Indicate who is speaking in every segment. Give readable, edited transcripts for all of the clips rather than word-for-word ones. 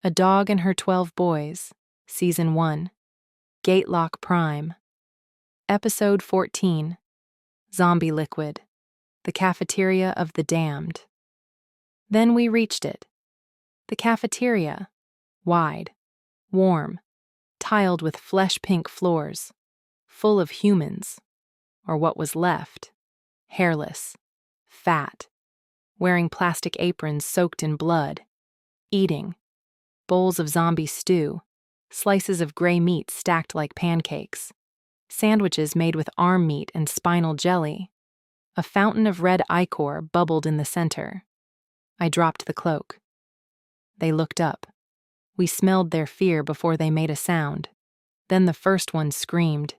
Speaker 1: A Dog and Her 12 Boys, Season 1, GATELOCK Prime, Episode 14, Zombie Liquid, the Cafeteria of the Damned. Then we reached it. The cafeteria, wide, warm, tiled with flesh-pink floors, full of humans, or what was left, hairless, fat, wearing plastic aprons soaked in blood, eating, bowls of zombie stew, slices of gray meat stacked like pancakes, sandwiches made with arm meat and spinal jelly. A fountain of red ichor bubbled in the center. I dropped the cloak. They looked up. We smelled their fear before they made a sound. Then the first one screamed.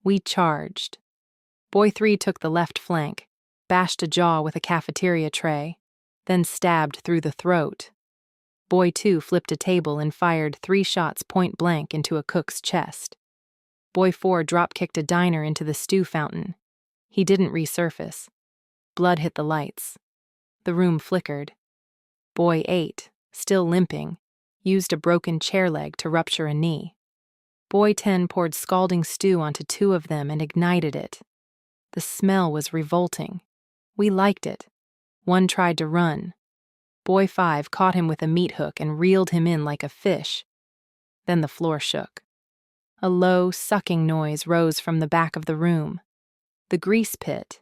Speaker 1: We charged. Boy 3 took the left flank, bashed a jaw with a cafeteria tray, then stabbed through the throat. Boy 2 flipped a table and fired 3 shots point blank into a cook's chest. Boy 4 dropkicked a diner into the stew fountain. He didn't resurface. Blood hit the lights. The room flickered. Boy 8, still limping, used a broken chair leg to rupture a knee. Boy 10 poured scalding stew onto 2 of them and ignited it. The smell was revolting. We liked it. One tried to run. Boy 5 caught him with a meat hook and reeled him in like a fish. Then the floor shook. A low, sucking noise rose from the back of the room. The grease pit,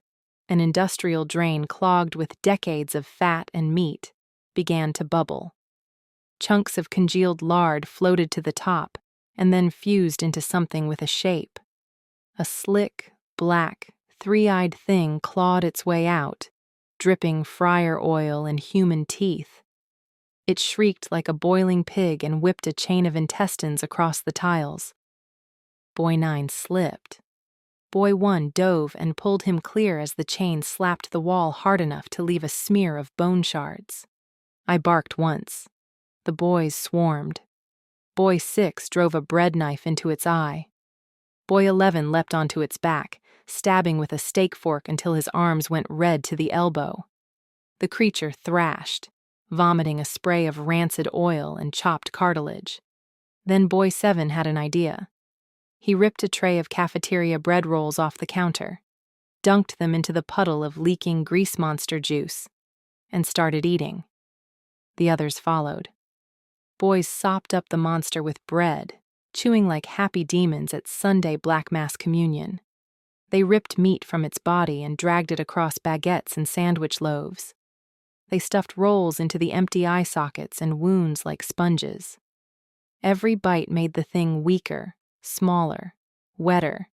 Speaker 1: an industrial drain clogged with decades of fat and meat, began to bubble. Chunks of congealed lard floated to the top and then fused into something with a shape. A slick, black, three-eyed thing clawed its way out, dripping fryer oil and human teeth. It shrieked like a boiling pig and whipped a chain of intestines across the tiles. Boy 9 slipped. Boy 1 dove and pulled him clear as the chain slapped the wall hard enough to leave a smear of bone shards. I barked once. The boys swarmed. Boy 6 drove a bread knife into its eye. Boy 11 leapt onto its back, stabbing with a steak fork until his arms went red to the elbow. The creature thrashed, vomiting a spray of rancid oil and chopped cartilage. Then Boy 7 had an idea. He ripped a tray of cafeteria bread rolls off the counter, dunked them into the puddle of leaking grease monster juice, and started eating. The others followed. Boys sopped up the monster with bread, chewing like happy demons at Sunday Black Mass Communion. They ripped meat from its body and dragged it across baguettes and sandwich loaves. They stuffed rolls into the empty eye sockets and wounds like sponges. Every bite made the thing weaker, smaller, wetter.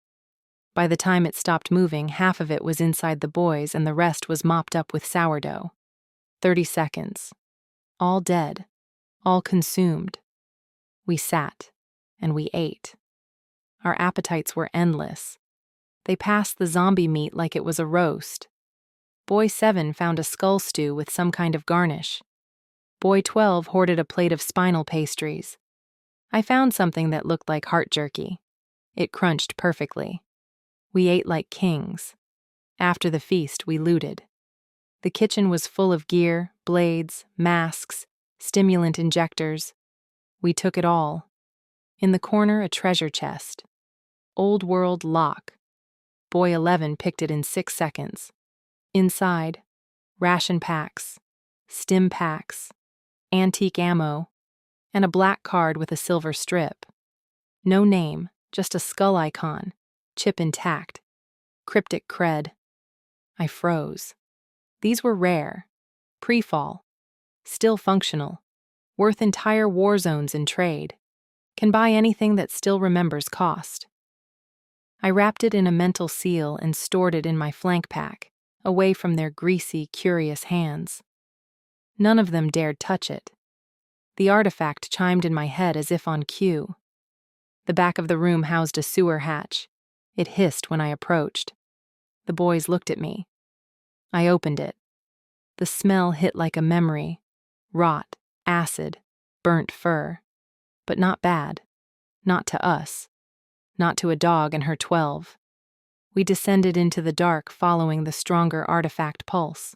Speaker 1: By the time it stopped moving, half of it was inside the boys and the rest was mopped up with sourdough. 30 seconds. All dead. All consumed. We sat, and we ate. Our appetites were endless. They passed the zombie meat like it was a roast. Boy 7 found a skull stew with some kind of garnish. Boy 12 hoarded a plate of spinal pastries. I found something that looked like heart jerky. It crunched perfectly. We ate like kings. After the feast, we looted. The kitchen was full of gear, blades, masks, stimulant injectors. We took it all. In the corner, a treasure chest. Old world lock. Boy 11 picked it in 6 seconds. Inside, ration packs, stim packs, antique ammo, and a black card with a silver strip. No name, just a skull icon, chip intact, cryptic cred. I froze. These were rare, pre-fall, still functional, worth entire war zones in trade, can buy anything that still remembers cost. I wrapped it in a mental seal and stored it in my flank pack, away from their greasy, curious hands. None of them dared touch it. The artifact chimed in my head as if on cue. The back of the room housed a sewer hatch. It hissed when I approached. The boys looked at me. I opened it. The smell hit like a memory. Rot, acid, burnt fur. But not bad. Not to us. Not to a dog and her 12. We descended into the dark following the stronger artifact pulse.